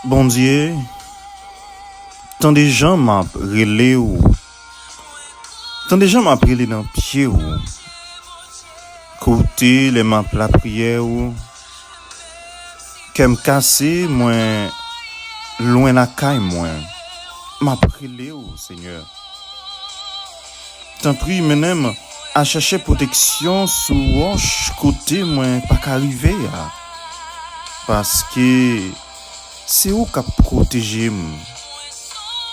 Bon Dieu, tant de gens m'a relé ou, tant de gens m'a relé dans pied ou, côté les m'a la prière ou, qu'elle me cassé, moins loin la caille moins, m'a relé ou Seigneur. Tant pris menem à chercher protection sous roche côté moins pas qu'arriver parce que c'est où qu'a protéger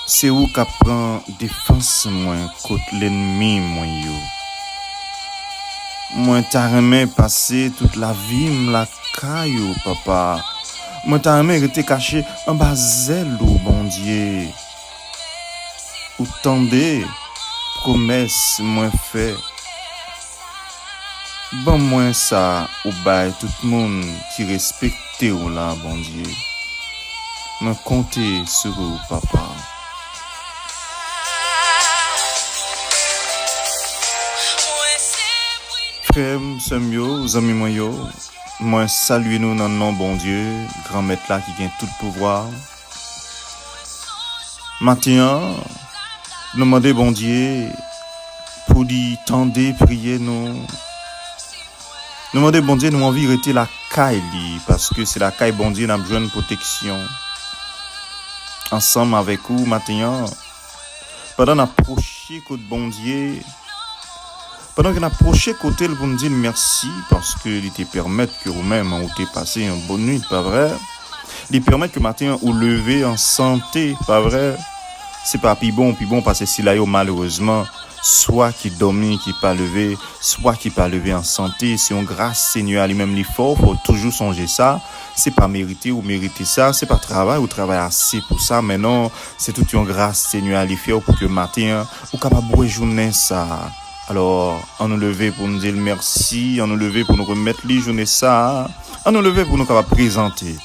c'est où qu'a prend défense moins contre l'ennemi moins yo moi t'a remis passer toute la vie la caillou papa moi t'a remis rester caché en bas zèle bon Dieu ou tendez promesse moins fait bon moins ça ou bail tout le monde qui respecte ou là bon Dieu me compter sur vous papa frère semio amis moi yo moi saluer nous dans le nom bon Dieu grand maître là qui gagne tout le pouvoir maintenant nous demander bon Dieu pour lui tendre prier nous demander bon Dieu nous envie rester la caille parce que c'est la caille bon Dieu n'a besoin de protection ensemble avec vous maintenant pendant approcher côté bon Dieu pendant qu'on approché côté le bon Dieu merci parce que il te permet que vous-même ou te passer une bonne nuit pas vrai il permet que matin ou lever en santé pas vrai c'est pas puis bon parce que si là malheureusement soit qui dormi qui pas levé soit qui pas levé en santé c'est une grâce Seigneur lui-même l'effort faut toujours songer ça c'est pas mérité ou mériter ça c'est pas travail ou travail assez pour ça mais non c'est toute une grâce Seigneur lui faire pour que matin ou capable de journée ça alors on nous lever pour nous dire merci on nous lever pour nous remettre les journées ça on nous lever pour nous capable présenter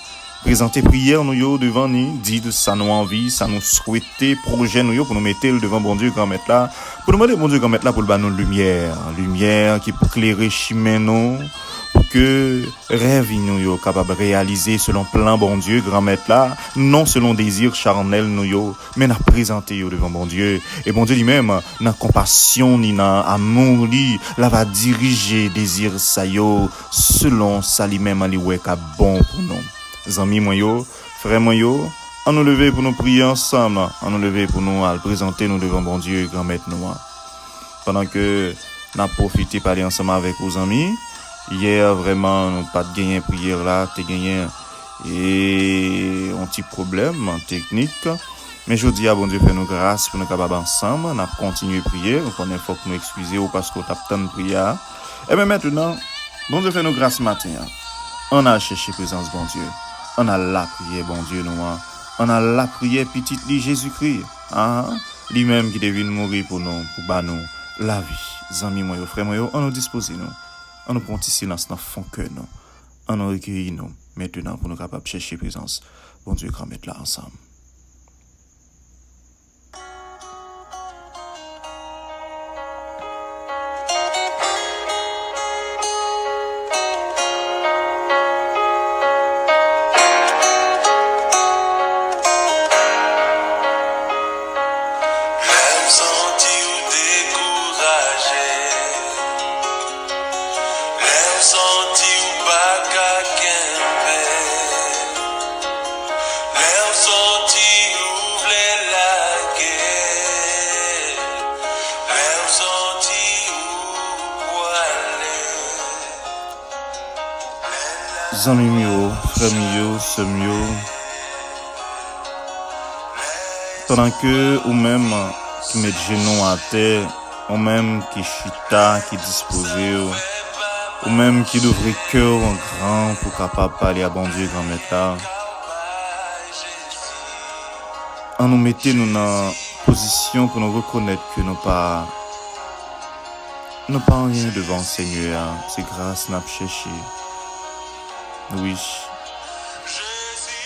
prière nous yo devant nous dit ça nous envie ça nous souhaiter projet nous yo pour nous mettre devant bon Dieu grand maître là pour nous demander bon Dieu grand maître là pour le nous lumière qui pour éclairer chemin nous pour que rêve nous yo capable réaliser selon plan bon Dieu grand maître là non selon désir charnel nous yo mais n'a présenter yo devant bon Dieu et bon Dieu lui-même n'a compassion ni n'a amour li la va diriger désir ça yo selon ça lui-même li ouais ka bon pour nous amis moi yo frère moi yo on nous lever pour nous prier ensemble on nous lever pour nous présenter nous devant bon Dieu grand maître nous pendant que n'a profité parler ensemble avec vos amis hier vraiment nous pas de gagner prière là t'es gagné et un petit problème technique mais je dis à bon Dieu fait nous grâce pour nous capable ensemble on a continué prier on connaît faut que nous excuser ou parce qu'on tape tant de prière et bien maintenant bon Dieu fait nous grâce matin on a cherché présence bon Dieu on a la prière bon Dieu nous on a la prière petite li Jésus-Christ lui-même qui devait mourir pour nous pour ba nous la vie amis moi frère moi on nous disposer nous on nous prend ici silence dans fond cœur nous on nous recueillir nous maintenant pour nous capable chercher présence bon Dieu grand mettre là ensemble. Amis mio, frère mio, sœur mio, pendant que ou même qui met genoux à terre, ou même qui chita, qui disposé, ou même qui d'ouvrir cœur en grand pour capable parler à bon Dieu grand maître là, on nous mettait nous dans position pour nous reconnaître que nous pas rien devant le Seigneur, c'est grâce n'a cherché. Oui.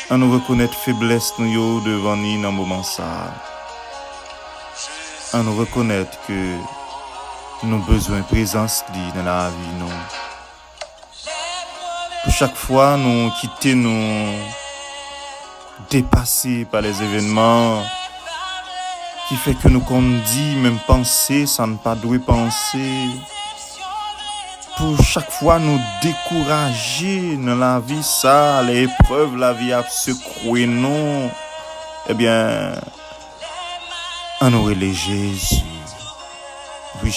On nous reconnaître faiblesse nous yo devant nous dans moment ça. On nous reconnaître que nous besoin de présence dans la vie nous. Pour chaque fois nous quitter nous dépassés par les événements, qui fait que nous qu'on dit, même penser, ça ne pas doit penser. Pour chaque fois nous décourager dans la vie, ça, les épreuves, la vie a secoué nous, eh bien, on aurait les Jésus. Oui,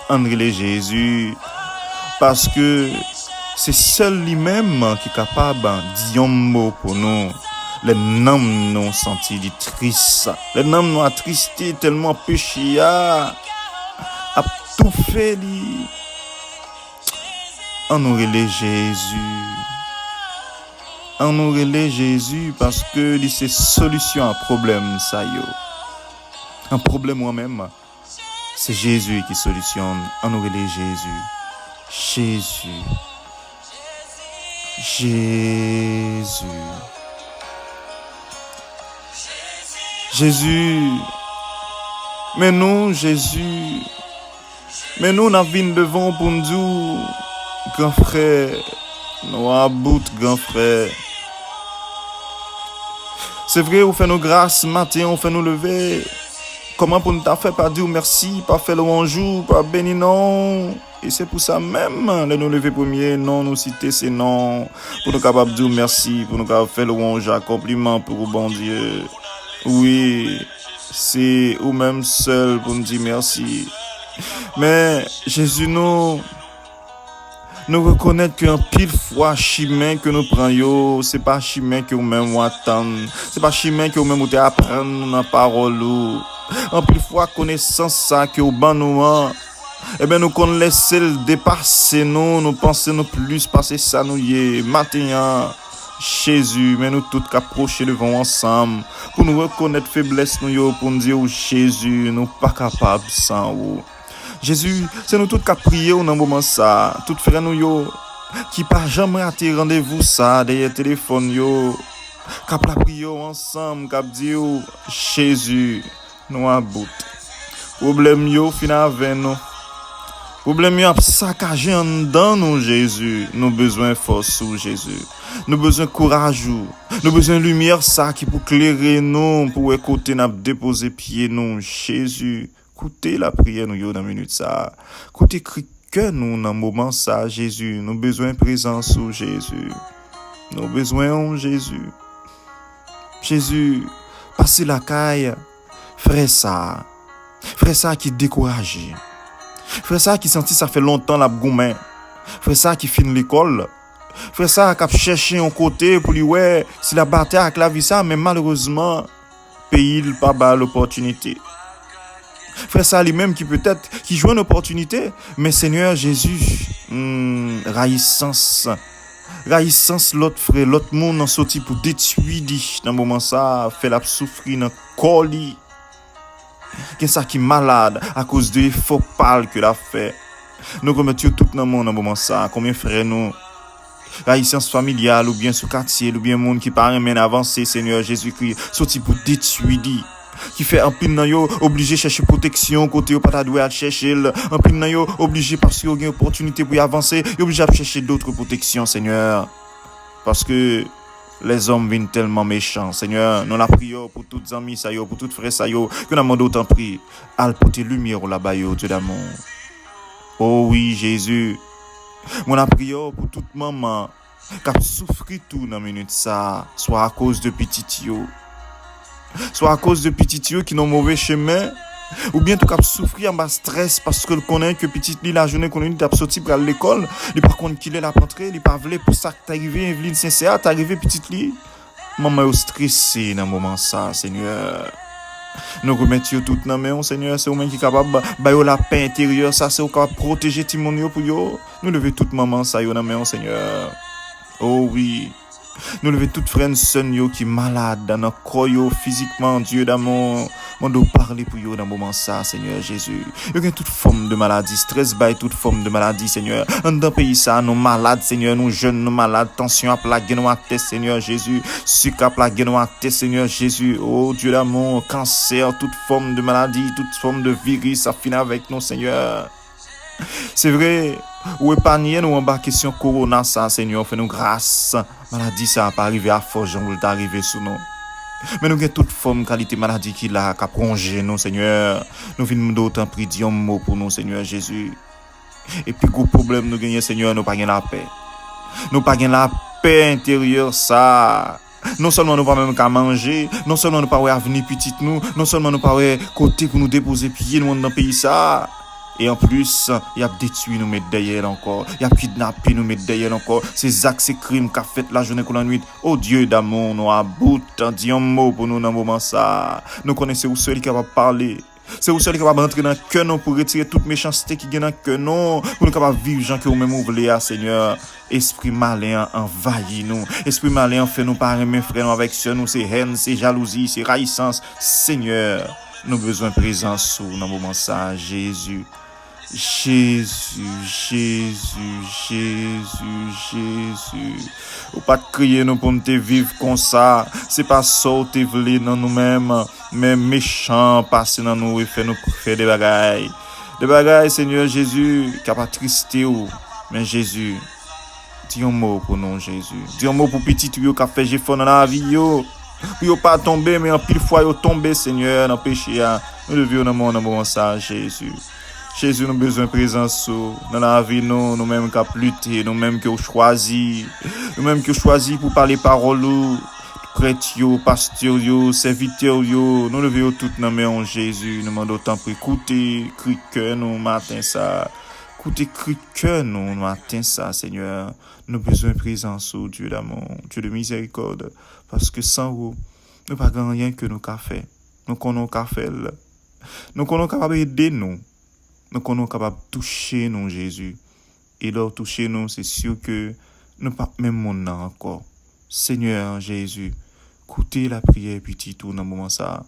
on aurait les Jésus. Parce que c'est seul lui-même qui est capable de dire un mot pour nous. Les noms nous senti du triste. Les noms nous attristés tellement péché a tout fait lui. On aurait les Jésus. On aurait les Jésus parce que c'est solution à problème ça yo. Un problème moi-même, c'est Jésus qui solutionne. On aurait les Jésus. Jésus. Jésus. Jésus. Mais nous, Jésus. Mais nous, on a vu devant pour nous dire, grand frère, nous about, grand frère. C'est vrai, on fait nos grâces matin, on fait nous lever. Comment pour nous t'a fait pas dire merci, pas faire le bonjour, pas bénir non. Et c'est pour ça même, nous lever premier, non, nous citer c'est non. Pour nous capables de dire merci, pour nous capables de faire le bonjour, compliment pour le bon Dieu. Oui, c'est ou même seul pour nous dire merci. Mais Jésus nous reconnaître qu'un pile fois chemin que nous prenons, c'est pas chemin que nous même attendre, c'est pas chemin que nous même apprendre dans la parole. En pile fois connaissance ça que au ban nous, eh bien nous qu'on laisser le dépasser nous penser nous plus passer ça nous y matin. Jésus, mais nous tous approcher devant ensemble pour nous reconnaître faiblesse nous pour nous dire Jésus, nous pas capables sans vous. Jésus, c'est nous tous qui prions dans moment ça, tout frère nous yo qui pas jamais raté rendez-vous ça derrière téléphone yo, qui la prions ensemble, qui dire Jésus, nous à bout. Problème yo fin avec nous. Problème yo saccagé en dedans nous Jésus, nous besoin force sous Jésus. Nous besoin courage, nous besoin lumière ça qui pour éclairer nous, pour écouter n'a déposer pied nous Jésus. Écoutez la prière nous yo dans minute ça. Écoutez que nous dans moment ça Jésus, nous besoin présence sous Jésus. Nous besoin Jésus. Jésus, passez la caille, frère ça. Frère ça qui découragé. Frère ça qui senti ça fait longtemps la goumen. Frère ça qui finit l'école. Frère ça qui a cherché un côté pour lui ouais, si la bataille avec la vie ça mais malheureusement pays il pas ba l'opportunité. Frère ça lui-même qui peut-être qui joue une opportunité mais Seigneur Jésus raïssance l'autre frère l'autre monde en sorti pour détruire dans moment ça fait la souffrir dans corps li. Qu'est ça qui malade à cause de faux pâle que l'a fait. Nous commettons tout dans le monde dans moment ça combien frères nous raïssance familiale ou bien sous quartier ou bien monde qui pas même avancer Seigneur Jésus-Christ sorti pour détruire qui fait un pile nan yo obligé chercher protection côté yo pas ta doit chercher un pile nan yo obligé parce qu'il y a une opportunité pour y avancer yo obligé à chercher d'autres protections Seigneur parce que les hommes viennent tellement méchants Seigneur nous la prions pour toutes amis ça yo pour toutes frères ça yo que nous demandons autant prie al porter lumière là-bas yo Dieu d'amour. Oh oui Jésus mon la prions pour toute maman qui a souffert tout dans minute ça soit à cause de petit yo soit à cause de petit yo qui n'ont mauvais chemin ou bien tout cap souffrir en bas stress parce que le connaît que petit li la journée qu'on est sorti pour aller à l'école il par contre qu'il est la rentrée il pas veut pour ça que t'arrivé Evelyne sincère t'arrivé petit li maman est stressé dans moment ça Seigneur nous remettons tout dans main Seigneur c'est vous-même qui capable ba yo la paix intérieure ça c'est vous capable protéger ti mon yo pour yo nous lever toute maman ça yo dans main Seigneur. Oh oui nous lever toute frère son yo qui malade dans notre corps yo physiquement Dieu d'amour on doit parler pour yo dans moment ça Seigneur Jésus yo gagne toute forme de maladie stress by toute forme de maladie Seigneur dans pays ça nous malades Seigneur nous jeunes nous malades tension à plaguer nous à tête Seigneur Jésus sucre à plaguer nous à tête Seigneur Jésus oh Dieu d'amour cancer toute forme de maladie toute forme de virus ça finit avec nous Seigneur. C'est vrai ou épargner nous en bas question corona ça Seigneur fait nous grâce maladie ça pas arriver à fort j'en veut arriver sous nous Mais nous avons toute forme, qualité, maladie qui l'a, qui a prolongé nous, Seigneur. Nous venons d'autant prier, dire un mot pour nous, Seigneur Jésus. Et puis, gros problème, nous gagnons, Seigneur, nous pas gagner la paix. Nous pas gagner la paix intérieure, ça. Non seulement nous pas même qu'à manger, non seulement nous pas avenir petit nous, non seulement nous pas côté pour nous déposer pied nous dans le pays, ça. Et en plus, il y a détruit nous mettre derrière encore. Il y a kidnappé nous mettre derrière encore. Ces actes, ces crimes qu'a fait la journée qu'on la nuit. Oh Dieu d'amour, nous aboute, dis un mot pour nous dans le moment ça. Nous connaissons où seul qui est capable de parler. C'est où seul qui est capable d'entrer dans le cœur nous pour retirer toute méchanceté qui est dans le cœur nous. Pour nous capables de vivre, gens que vous-même voulez, Seigneur. Esprit malin envahit nous. Esprit malin fait nous pas aimer frère nous avec sœur nous. C'est haine, c'est jalousie, c'est raïssance. Seigneur, nous avons besoin de présence dans le moment ça, Jésus. Jésus, Jésus, Jésus, Jésus. Ou pas de crier nous pour nous vivre comme ça. C'est pas ça que tu veux dans nous-mêmes. Mais méchant, passer dans nous et faire nous faire des bagailles. Des bagailles, Seigneur Jésus, qui a pas tristé ou. Mais Jésus, dis un mot pour nous, Jésus. Dis un mot pour petit tuyau qui a fait j'ai dans la vie, yo. Puis yo pas tomber, mais en pile fois yo tomber, Seigneur, dans le péché. Nous devons dans le moment ça, Jésus. Jésus, nous avons besoin de présence dans la vie, nous-mêmes qui avons lutté, nous-mêmes qui avons choisi, nous-mêmes qui avons choisi pour parler parole, prêtre, pasteur, serviteur, nous levons tout dans la Jésus, nous demandons autant pour écouter, cri cœur nous matin ça, écoutez cri cœur nous matin ça, Seigneur, nous avons besoin de présence, Dieu d'amour, Dieu de miséricorde, parce que sans vous, nous n'avons pas rien que nous avons fait, nous connaissons qu'à faire, nous connaissons capable d'aider nous. Nous sommes capables de toucher nous, Jésus. Et leur toucher nous, c'est sûr que nous pas même mon encore. Seigneur Jésus, écoutez la prière petit tout dans le moment ça.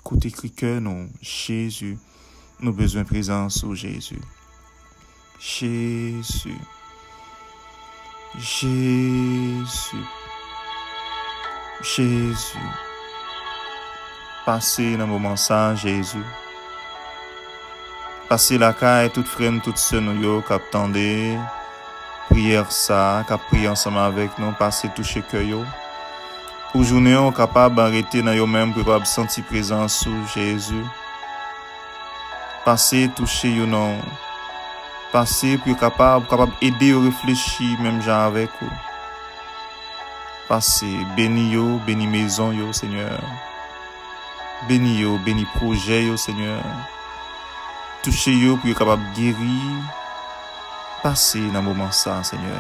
Écoutez cri nous, Jésus. Nous avons besoin de présence au Jésus. Jésus. Jésus. Jésus. Passez dans le moment ça, Jésus. Passez la caille, toute frère, toute sœur, nous, qui attendez, prière ça, qui prié ensemble avec nous, passez toucher cœur, yo. Pour journée, on est capable d'arrêter dans eux-mêmes pour sentir présence sous Jésus. Passez toucher, yo, non. Passez pour capable aider à réfléchir, même gens avec vous. Passez, bénis yo, bénis maison, yo, Seigneur. Bénis yo, bénis projet, yo, Seigneur. Touchez yo pour être capable de guérir. Passez dans le moment ça, Seigneur.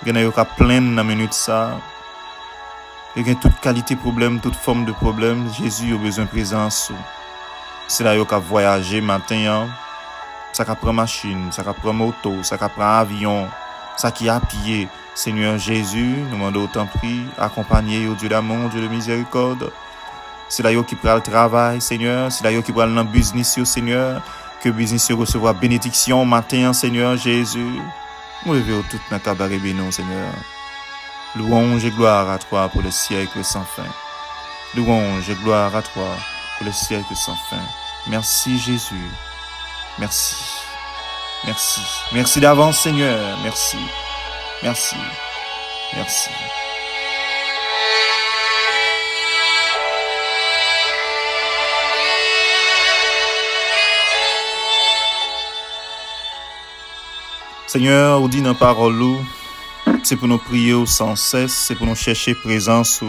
Il y a qui plein dans la minute ça. Il y a toute qualité de problème, toute forme de problème. Jésus a besoin de présence. C'est là qui a voyagé matin. Ça qui prend machine, ça qui prend moto, ça qui prend avion, ça qui a pied. Seigneur Jésus, nous demandons autant prix, accompagner au Dieu d'amour, Dieu de miséricorde. C'est là qui prend le travail, Seigneur. C'est là qui prend le business, Seigneur. Que le business recevra bénédiction matin, Seigneur Jésus. Nous levons tout dans cabaret bénon, Seigneur. Louange et gloire à toi pour le siècle sans fin. Louange et gloire à toi pour le siècle sans fin. Merci Jésus. Merci. Merci. Merci d'avance, Seigneur. Merci. Merci. Merci. Seigneur, vous dit dans la parole, c'est pour nous prier sans cesse, c'est pour nous chercher présence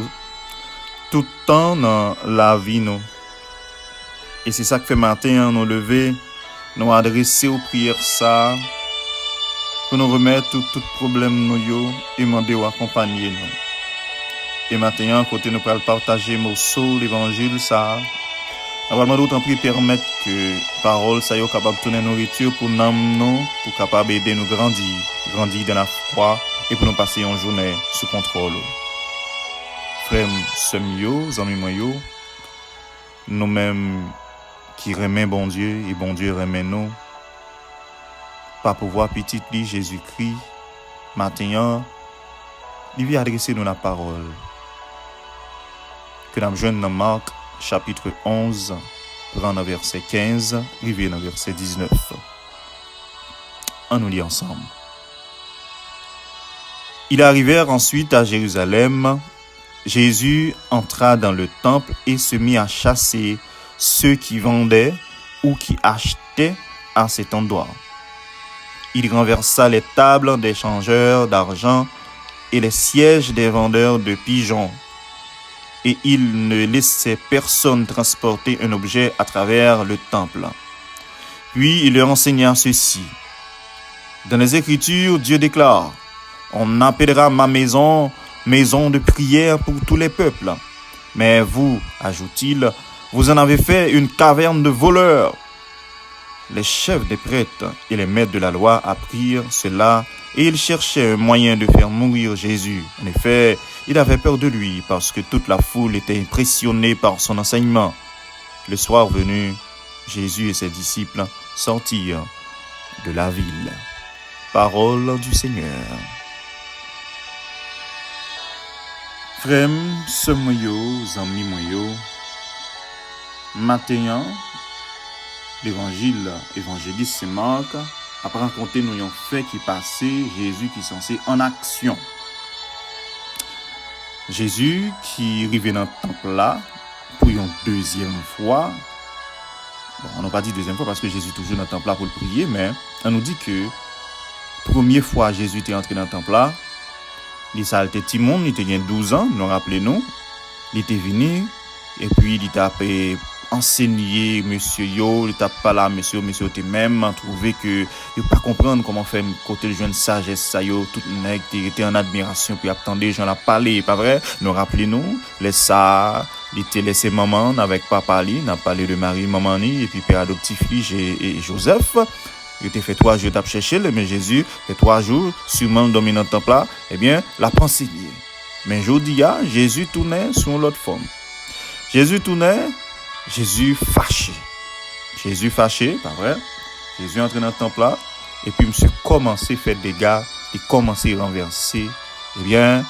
tout le temps dans la vie. Nous. Et c'est ça que fait matin, nous lever, nous adresser aux prières ça, pour nous remettre tout problème nous et demander ou accompagner nous. Et matin, côté nous pour partager morceau l'évangile ça. Normalement, d'autant plus permettre que parole ça y est capable de tourner nourriture pour nous, pour capable aider nous grandir dans la foi et pour nous passer une journée sous contrôle. Frères, sœurs, amis, nous-mêmes qui remet bon Dieu et bon Dieu remet nous, pas pouvoir petit lit Jésus-Christ, matin, il vient adresser nous la parole. Que nous joignons dans Marc chapitre 11, prendre verset 15, arriver dans verset 19. On nous lit ensemble. Ils arrivèrent ensuite à Jérusalem, Jésus entra dans le temple et se mit à chasser ceux qui vendaient ou qui achetaient à cet endroit. Il renversa les tables des changeurs d'argent et les sièges des vendeurs de pigeons. Et il ne laissait personne transporter un objet à travers le temple. Puis il leur enseigna ceci. Dans les Écritures, Dieu déclare, « On appellera ma maison, maison de prière pour tous les peuples. » Mais vous, ajoute-t-il, vous en avez fait une caverne de voleurs. Les chefs des prêtres et les maîtres de la loi apprirent cela et ils cherchaient un moyen de faire mourir Jésus. En effet, ils avaient peur de lui parce que toute la foule était impressionnée par son enseignement. Le soir venu, Jésus et ses disciples sortirent de la ville. Parole du Seigneur. Frères, sœurs, amis, matin, évangéliste c'est Marc, après raconter nous un fait qui passait, Jésus qui est censé en action. Jésus qui arrivait dans le temple là, pour une deuxième fois. Bon, on n'a pas dit deuxième fois parce que Jésus est toujours dans le temple là pour le prier, mais on nous dit que première fois Jésus était entré dans le temple là, il était petit monde, il était 12 ans, nous rappelez-nous, il était venu et puis il était enseigné monsieur yo, il t'a pas là monsieur était même trouvé que il pas comprendre comment faire côté le jeune sagesse ça yo tout nèg était en admiration puis attendait les gens la parler, pas vrai? Nous rappelez-nous les ça il était laissé maman avec papa li, n'a parlé de Marie maman ni et puis père adoptif et Joseph. Il était fait 3 jours d'ap chercher mais Jésus fait 3 jours sûrement dormi dans le temple là, eh bien l'a pensé. Mais aujourd'hui Jésus tournait sur l'autre forme. Jésus fâché, pas vrai? Jésus entré dans le temple là, et puis monsieur commencé à faire des dégâts, il commençait à renverser, eh bien,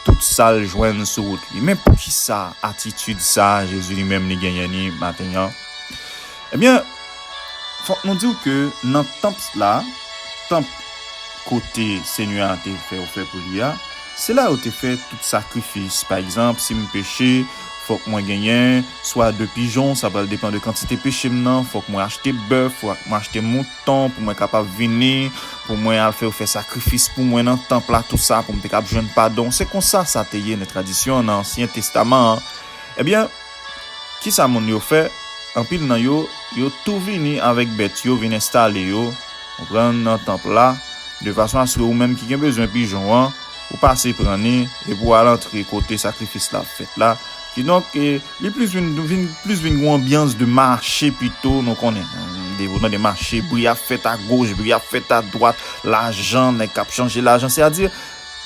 toute ça le joigne sur route. Même pour qui ça, attitude ça, Jésus lui-même n'y gagne ni maintenant. Eh bien, faut nous dire que dans le temple là, temple côté Seigneur a fait pour lui, c'est là où tu fait tout sacrifice. Par exemple, si je péché, faut que moi gagne soit de pigeons, ça va dépendre de quantité péché maintenant, faut que moi acheter bœuf, faut que moi acheter mouton pour moi capable venir, pour moi faire sacrifice pour moi dans le temple là tout ça pour me capable joindre pardon. C'est comme ça te y une tradition dans l'Ancien Testament. Eh bien, qui ça mon yo fait en pile nan yo tout vini avec bête yo vinn installer yo, on prend dans le temple là de façon à ce que ou même qui a besoin pigeon ou passer prendre et pour aller entrer côté sacrifice là fait là. Et donc, les plus une ambiance de marché plutôt, donc on est des marchés, bruit à fait à gauche, bruit à fait à droite, l'argent, n'est qu'à changer l'argent, c'est-à-dire,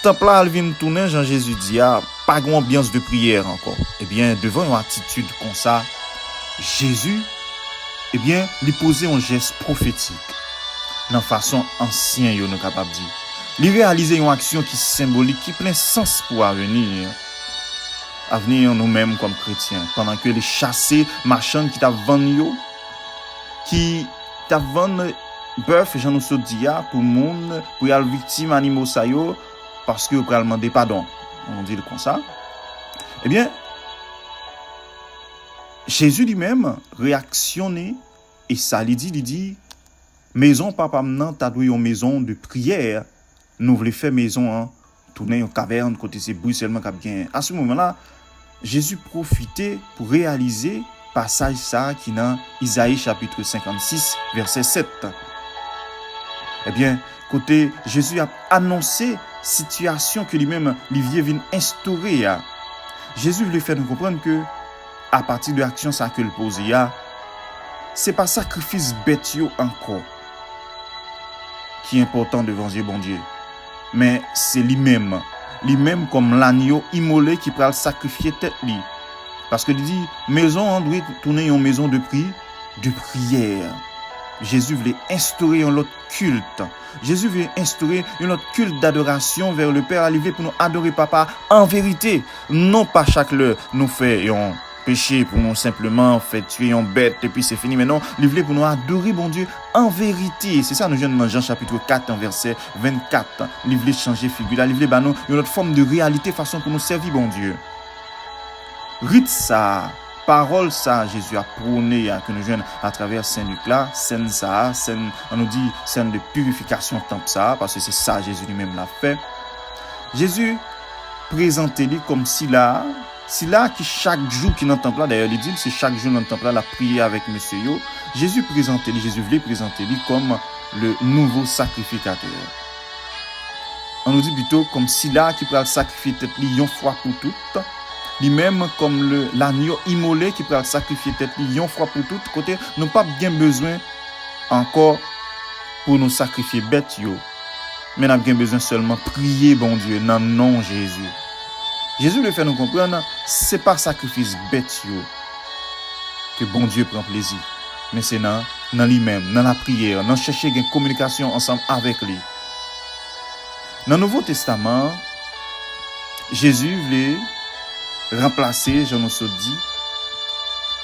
temple là, il vient tourner, Jean-Jésus dit, pas une ambiance de prière encore. Eh bien, devant une attitude comme ça, Jésus, eh bien, lui posait un geste prophétique, dans façon ancienne, nous capable de dire. Il réalisait une action qui symbolique, qui plein sens pour venir nous-mêmes comme chrétiens, pendant que les chassés marchands qui t'a vendu qui t'a vendu bœuf j'en nous dit pour monde pour y aller victime animaux ça yo parce que pour demander pardon on dit comme ça. Eh bien Jésus lui-même réactionné et ça il dit maison papa maintenant t'a doué une maison de prière nous voulons faire maison tourner une caverne côté c'est bruit seulement qu'a bien à ce moment-là Jésus profitait pour réaliser passage ça qui dans Isaïe chapitre 56 verset 7. Eh bien, côté Jésus a annoncé situation que lui-même Olivier vient instaurer. Jésus voulait faire nous comprendre que à partir de l'action ça que le posait c'est pas sacrifice bête encore qui est important devant Dieu bon Dieu, mais c'est lui-même comme l'agneau immolé qui peut sacrifier tête lui. Parce que il dit maison on doit tourner une maison de prière. Jésus voulait instaurer un autre culte. Jésus voulait instaurer un autre culte d'adoration vers le Père arrivé pour nous adorer papa en vérité, non pas chaque heure nous fait un péché pour nous simplement faire tuer une bête et puis c'est fini. Mais non, il voulait pour nous adorer bon Dieu en vérité. C'est ça nous jeunes dans Jean chapitre 4 verset 24. Il voulait changer figure. Il voulait nous une autre forme de réalité façon pour nous servir bon Dieu. rite ça, parole ça, Jésus a prôné que nous jeunes à travers Saint-Luc là, scène ça, scène, on nous dit scène de purification temple ça, parce que c'est ça Jésus lui-même l'a fait. Jésus présentait-lui comme si là qui chaque jour qui dans le temple là, d'ailleurs il dit c'est chaque jour dans le temple là, la prière avec monsieur yo, Jésus voulait présenter lui comme le nouveau sacrificateur. On nous dit plutôt comme si là qui pourrait sacrifier tête li une fois pour toutes, lui-même comme l'agneau immolé qui pourrait sacrifier tête li une fois pour toutes, côté nous pas bien besoin encore pour nous sacrifier bête yo, mais nous avons bien besoin seulement prier bon Dieu dans nom Jésus. Jésus le fait nous comprendre, c'est pas sacrifice bête yo que bon Dieu prend plaisir, mais c'est dans lui-même, dans la prière, dans chercher une communication ensemble avec lui. Dans le Nouveau Testament, Jésus voulait remplacer, je nous dit,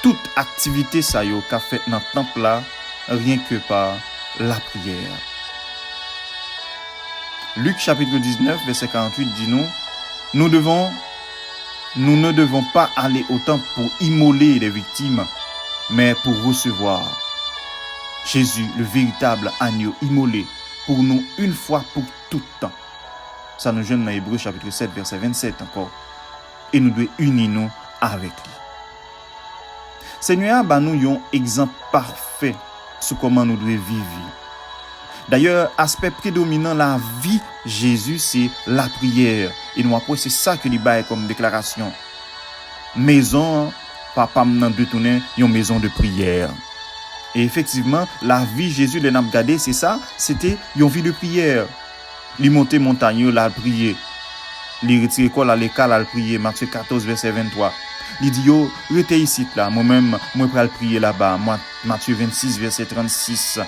toute activité ça yo qu'a fait dans le temple là, rien que par la prière. Luc chapitre 19, verset 48 dit nous ne devons pas aller au temple pour immoler les victimes, mais pour recevoir Jésus, le véritable agneau immolé, pour nous une fois pour tout temps. Ça nous gêne dans Hébreux chapitre 7, verset 27 encore. Et nous devons unir nous avec lui. Seigneur, nous un exemple parfait sur comment nous devons vivre. D'ailleurs, aspect prédominant de la vie Jésus, c'est la prière. Et nous après, c'est ça que il comme déclaration. Maison, papa m'nan de tourner, une maison de prière. Et effectivement, la vie Jésus, les n'a regardé, c'est ça, c'était une vie de prière. Il montait montagne, là, prier. Il retire quoi, là, l'école, là, prier. Matthieu 14, verset 23. Il dit, yo, rete ici, là, moi-même, moi, je vais prier là-bas. Moi, Matthieu 26, verset 36.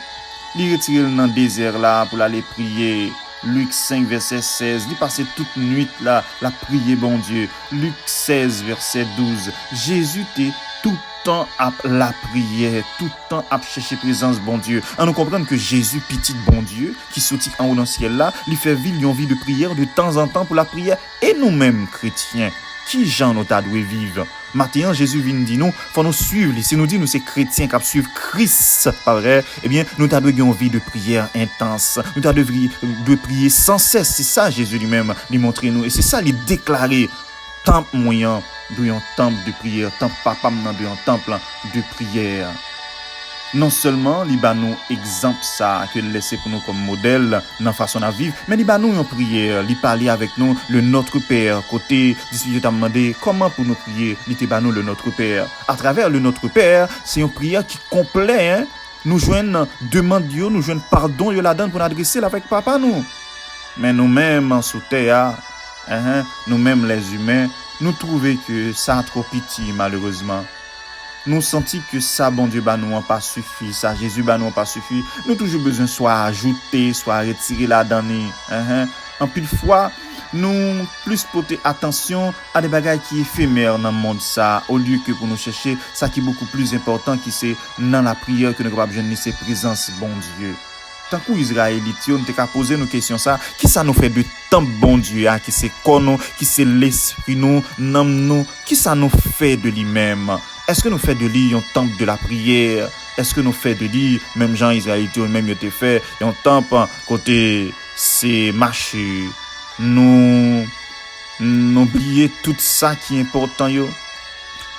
Il retire dans le désert, là, pour aller prier. Luc 5, verset 16. Il passait toute nuit, là, la prier, bon Dieu. Luc 16, verset 12. Jésus était tout temps à la prière, tout le temps à chercher présence bon Dieu. On nous comprend que Jésus, petit bon Dieu, qui sortit en haut dans le ciel là, il fait vivre une vie de prière de temps en temps pour la prière. Et nous-mêmes, chrétiens, qui gens nous doit vivre? Maintenant, Jésus vient dire nous, faut nous suivre. Si nous dit nous c'est chrétiens qui suivent Christ, pas vrai? Eh bien, nous devons une vie de prière intense. Nous devons prier sans cesse. C'est ça Jésus lui-même lui montrer nous. Et c'est ça lui déclarer. Temple moyen, un temple de prière, temple papa dans un temple de prière. Non seulement il ba nous exemple ça que laisser pour nous comme modèle dans façon à vivre, mais il ba nous en prière, il parler avec nous le notre Père côté disciple t'a demandé comment pour nous prier, il te ba nous le notre Père. À travers le notre Père, c'est une prière qui complète hein? Nous joignent demande Dieu, nous joignent pardon Dieu la donne pour adresser avec papa nous. Mais nous-mêmes en sous terre nous-mêmes les humains, nous trouvons que ça a trop petit malheureusement. Nous sentons que ça, bon Dieu, nous n'a pas suffi, ça, Jésus, nous n'a pas suffi. Nous toujours besoin soit ajouter, soit retirer la donnée. En pile fois, nous plus porter attention à des bagages qui éphémères dans le monde ça, au lieu que pour nous chercher ça qui est beaucoup plus important, qui c'est dans la prière que nous avons besoin de ses présences, bon Dieu. Tant qu'Israélite, on t'a posé nos questions ça, qui ça nous fait de temple bon Dieu, qui c'est quoi nous, qui c'est l'esprit nous, nous, qui ça nous fait de lui-même? Est-ce que nous fait de lui un temple de la prière? Est-ce que nous fait de lui, même Jean Israélite, même il te fait un temple côté c'est marché? Nous oublier tout ça qui est important yo.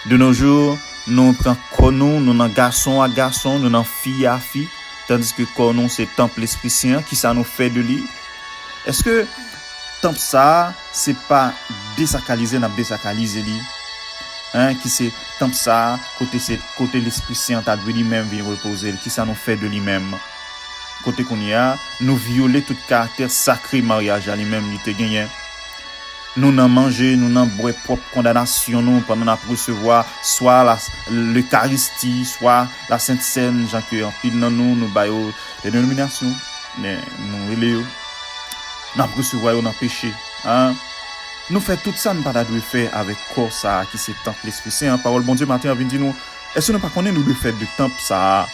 De nos jours, nous prenons nous dans garçon à garçon, nous dans fille à fille. Tandis que quand on c'est temple l'Esprit Saint, qui ça nous fait de lui? Est-ce que temple ça, c'est pas désacraliser, n'a désacraliser lui? Qui c'est temple ça, côté l'Esprit Saint, t'as de lui-même vient reposer, qui ça nous fait de lui-même? Côté qu'on y a, nous violer tout caractère sacré mariage à lui-même, il te gagne. Nous n'en manger, nous n'en boire propre condamnation, nous, pendant la recevoir, soit l'Eucharistie, soit la Sainte Seine, Jean que en pile dans nous baillons les dénominations, nous reléons, nous recevoir, nous péché, Nous fait tout ça, nous pas de faire avec corps ça, qui c'est temple l'Esprit Saint, parole bon Dieu, matin, vient dire nous, est-ce que nous pas connaît nous de faire de temple ça,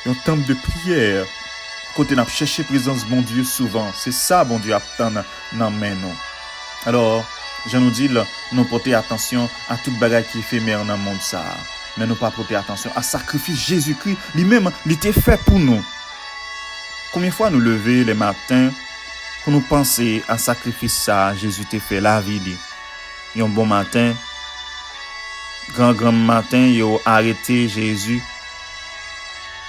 un temple de prière, côté n'a chercher présence bon Dieu souvent, c'est ça bon Dieu attend dans main nous. Alors, je nous dis, nous porter attention à toute bagage qui est éphémère dans le monde ça. Mais nous pas porter attention à sacrifice Jésus-Christ, lui-même, il était fait pour nous. Combien de fois nous lever les matins pour nous penser à sacrifice ça, Jésus t'a fait la vie. Et un bon matin, grand matin, il a arrêté Jésus.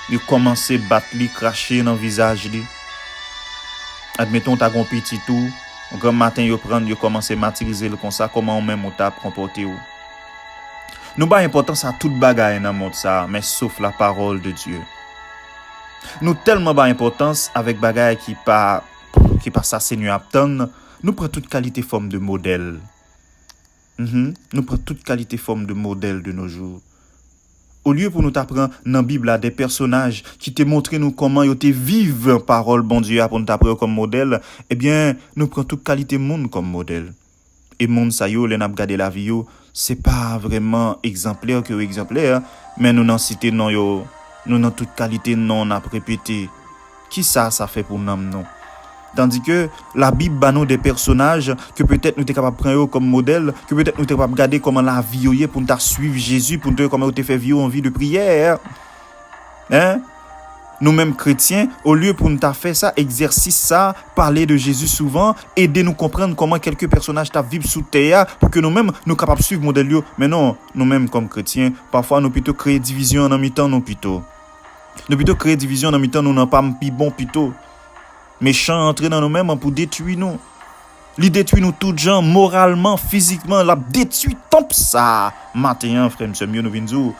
Il a commencé à battre, cracher dans le visage. Admettons, tu as un petit tout. Un grand matin, il a commencé à matérialiser comme ça, comment on même on t'a comporté. Nous pas importance à toute bagaille dans le monde ça, mais sauf la parole de Dieu. Nous tellement pas importance avec bagaille qui pas ça Seigneur attend, nous prenons toute qualité forme de modèle. Nous prenons toute qualité forme de modèle de nos jours. Au lieu pour nous t'apprendre dans la Bible des personnages qui te montrent nous comment ils te vivent parole bon Dieu pour nous t'apprendre comme modèle, eh bien nous prenons toute qualité monde comme modèle. Et monde ça yo les n'a regarder la vie yo, c'est pas vraiment exemplaire que exemplaire, mais nous n'en citer non yo, nous n'en toute qualité non n'a répété. Qui ça fait pour nous non? Tandis que la Bible a nous des personnages que peut-être nous sommes capables de prendre comme modèle, que peut-être nous sommes capables de regarder comment la vie est pour nous suivre Jésus, pour nous comment nous fait vivre en vie de prière. Nous-mêmes chrétiens, au lieu pour nous faire ça, exercice ça, parler de Jésus souvent, aider nous comprendre comment quelques personnages vivent sous terre pour que nous-mêmes nous sommes capables de suivre le modèle. Mais non, nous-mêmes comme chrétiens, parfois nous plutôt créer division en mi-temps, nous plutôt créer division en mi-temps, nous n'en pas plus bon plutôt. Méchant entrer dans nous-mêmes pour détruire nous. Il détruit nous tous gens, moralement, physiquement, la détruit tant ça. Maintenant, frère, monsieur, nous venons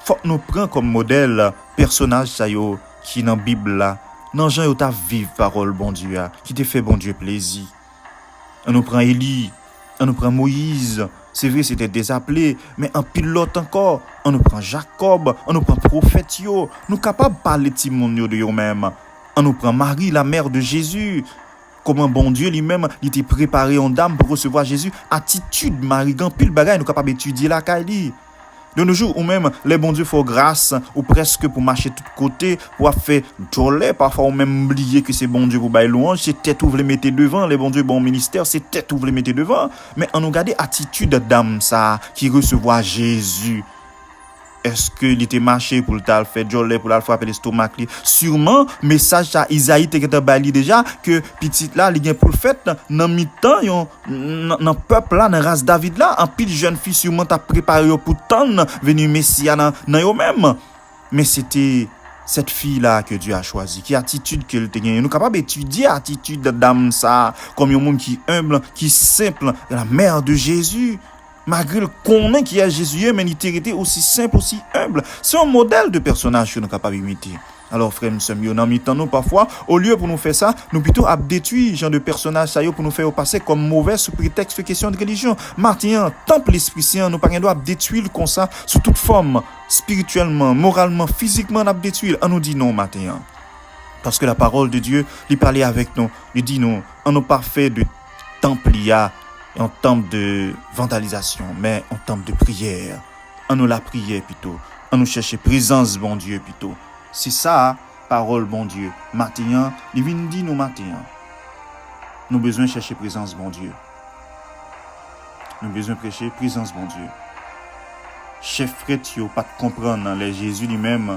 faut nous prendre comme modèle personnage ça yo qui dans Bible là, dans gens yo ta vive parole bon Dieu qui te fait bon Dieu plaisir. On nous prend Élie, on nous prend Moïse. C'est vrai, c'était désappelé, mais en pilote encore. On nous prend Jacob, on nous prend prophète yo. Nous capables de parler de monde yo de eux-mêmes. On nous prend Marie, la mère de Jésus. Comment bon Dieu lui-même, il était préparé en dame pour recevoir Jésus. Attitude, Marie, grand pile bagaille, nous capables d'étudier la Kaili. De nos jours, ou même, les bons dieux font grâce, ou presque pour marcher de tous côtés, pour faire jolie, parfois, ou même oublier que c'est bon Dieu pour bailler louange, c'est tête où vous les mettez devant, les bons dieux, bon ministère, c'est tête où vous les mettez devant. Mais on nous garde attitude d'âme, ça, qui recevoir Jésus. Est-ce que il était marché pour le faire jolie, pour le frapper l'estomac? Sûrement, message à Isaïe te bali déjà, que petit là, il y a pour le fait, dans mi-temps, dans le peuple là, dans la race David là, un pile jeune fille sûrement t'a préparé pour tendre, venir Messia dans eux-mêmes. Mais c'était cette fille-là que Dieu a choisi, qui attitude qu'elle te gagne. Nous sommes capables d'étudier l'attitude de dame ça, comme un monde qui est humble, qui est simple, la mère de Jésus. Malgré le connaît qui est Jésus, mais il était aussi simple, aussi humble. C'est un modèle de personnage que nous sommes capables d'imiter. Alors, frère, nous sommes en imitant nous parfois, au lieu pour nous faire ça, nous plutôt détruire genre de personnage ça pour nous faire passer comme mauvais sous prétexte de question de religion. Maintenant, temple l'Esprit Saint, nous pas doit détruire comme ça sous toute forme, spirituellement, moralement, physiquement, nous détruire. On nous dit non maintenant. Parce que la parole de Dieu, il parlait avec nous, il dit non, on n'a pas fait de temple en temple de vandalisation, mais en temple de prière. On nous la prière plutôt. On nous cherche présence, bon Dieu, plutôt. C'est ça, parole, bon Dieu. Maintenant, il vient dire nous maintenant. Nous avons besoin de chercher présence, bon Dieu. Nous avons besoin de prêcher présence, bon Dieu. Chef frère, il n'a pas de comprendre, les Jésus lui-même,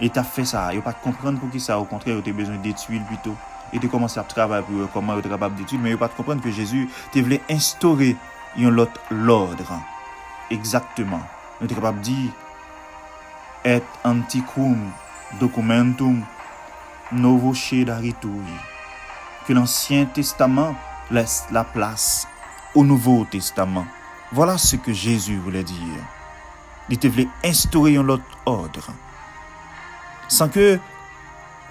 il t'a fait ça. Il n'a pas de comprendre pour qui ça. Au contraire, il a besoin de détruire plutôt. Et de commencer à travailler pour comment être capable d'étudier, mais il pas comprendre que Jésus voulait instaurer l'ordre. Exactement. Il est capable de dire et antiquum documentum novo daritui. Que l'Ancien Testament laisse la place au Nouveau Testament. Voilà ce que Jésus voulait dire. Il voulait instaurer un autre ordre. Sans que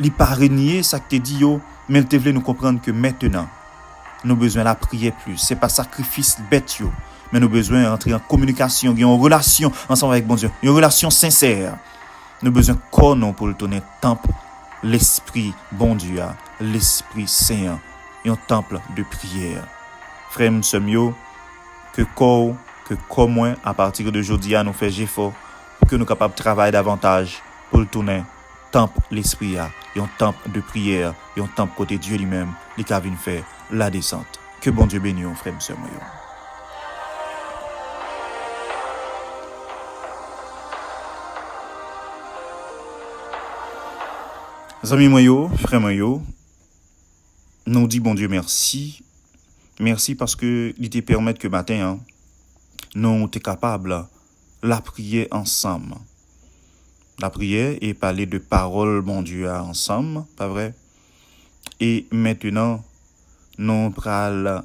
il pas renier ça que te dit yo. Mais il te voulait nous comprendre que maintenant, nous avons besoin de la prière plus. Ce n'est pas sacrifice bête, mais nous avons besoin d'entrer en communication, en relation ensemble avec bon Dieu, une relation sincère. Nous avons besoin de corps pour le tourner temple, l'Esprit bon Dieu, l'Esprit Saint, et un temple de prière. Frère, nous sommes que corps moins, à partir d'aujourd'hui, nous faisons effort pour que nous soyons capables de travailler davantage pour le tourner. Temple l'esprit et un temple de prière et un temple côté Dieu lui-même, les qui vient faire la descente. Que bon Dieu bénisse, frère, sœur. Amis moi, frère moi, nous dit bon Dieu merci. Merci parce que il te permet que matin, nous sommes capables la prier ensemble. La prière et parler de parole, bon Dieu, ensemble, pas vrai? Et maintenant, nous allons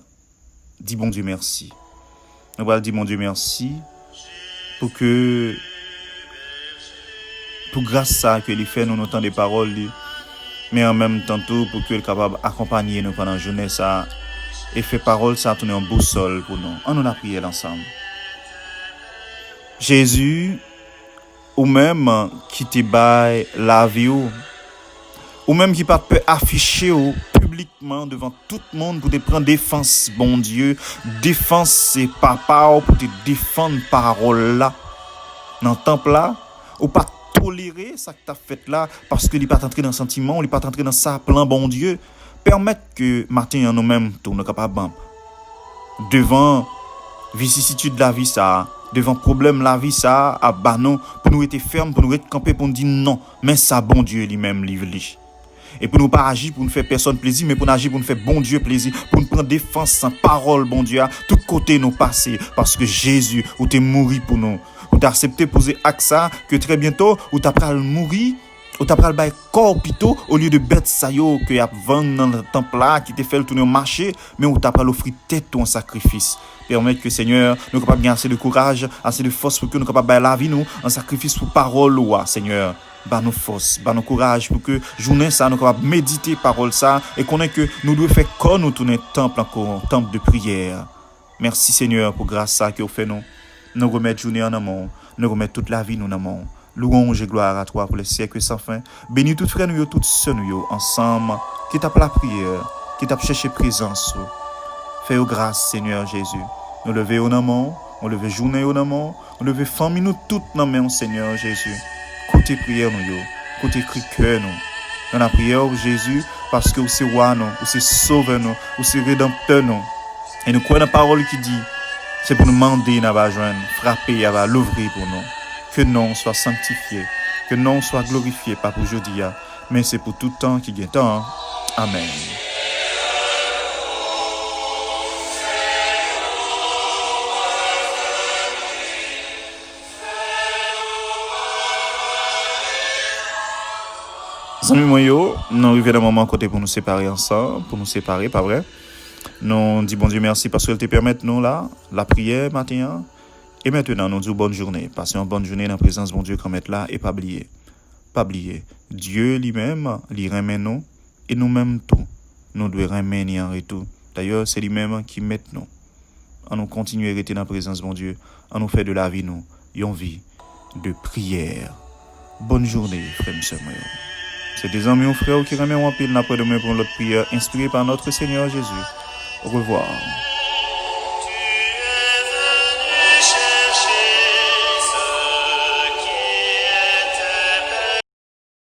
dire bon Dieu merci. Nous allons dire bon Dieu merci pour grâce à ça que il fait nous entendre des paroles, mais en même temps tout pour qu'il soit capable d'accompagner nous pendant la journée ça et fait parole ça tourner en boussole pour nous. On a prié ensemble. Jésus, ou même qui te baille la vie ou même qui pas peut afficher publiquement devant tout le monde pour te prendre défense bon Dieu, défense c'est papa pour te défendre parole là dans le temple là ou pas tolérer ça que tu as fait là parce que il pas entrer dans le sentiment, il pas entrer dans ça plan bon Dieu, permettre que matin nous-mêmes nous capable devant vicissitude de la vie ça, devant problème la vie ça à banon pour nous être ferme, pour nous être campé, pour nous dire non, mais ça bon Dieu lui-même livre. Et pour nous pas agir pour nous faire personne plaisir, mais pour nous agir pour nous faire bon Dieu plaisir, pour nous prendre défense sans parole bon Dieu à tout côté nous passer parce que Jésus ou t'es mouru pour nous, ou t'as accepté poser acte ça que très bientôt ou t'as pral mourir, ou t'as pral bail corps plutôt au lieu de bête ça yo que y a vendre dans le temple là qui te fait le tourner au marché, mais ou t'as pral offrir tête en sacrifice. Permettre que Seigneur nous capable gagner assez de courage, assez de force pour que nous capable bailler la vie nous en sacrifice pour parole loi Seigneur. Ba nous force, ba nous courage pour que journée ça nous capable méditer parole ça et connaître que nous devons faire comme nous tourner temple encore temple de prière. Merci Seigneur pour grâce ça que vous fait nous. Nous remettre journée en amont, nous remettre toute la vie nous en amont. Louange et gloire à toi pour les siècles sans fin. Bénis toutes frères nous toutes sœurs nous ensemble qui tape la prière, qui tape chercher présence. Fais-nous grâce Seigneur Jésus. Nous lever au amont, on lever journée au amont, on lever famille nous toutes dans main Seigneur Jésus. Côté prière nous, côté cri cœur nous. Dans la prière Jésus, parce que vous c'est roi nous, vous c'est sauveur nous, vous c'est rédempteur nous. Et nous croyons la parole qui dit, c'est pour nous demander, nous va joindre, frapper, nous va l'ouvrir pour nous. Que nom soit sanctifié, que nom soit glorifié, pas pour aujourd'hui, mais c'est pour tout temps qui est temps. Amen. Amis moyo, nous arrivons dans un moment côté pour nous séparer ensemble, pour nous séparer, pas vrai? Nous disons bon Dieu merci parce qu'il te permet nous là, la prière matin. Et maintenant, nous disons bonne journée. Passez une bonne journée dans la présence de bon Dieu comme être là et pas oublier. Pas oublier. Dieu lui-même, il remet nous et nous-mêmes tout. Nous devons remettre en retour. D'ailleurs, c'est lui-même qui met nous. On nous continue à rester dans la présence de bon Dieu. On nous fait de la vie, nous. Une vie de prière. Bonne journée, frères et sœurs. C'est des amis ou frères qui remettent en pile après demain pour notre prière inspirée par notre Seigneur Jésus. Au revoir.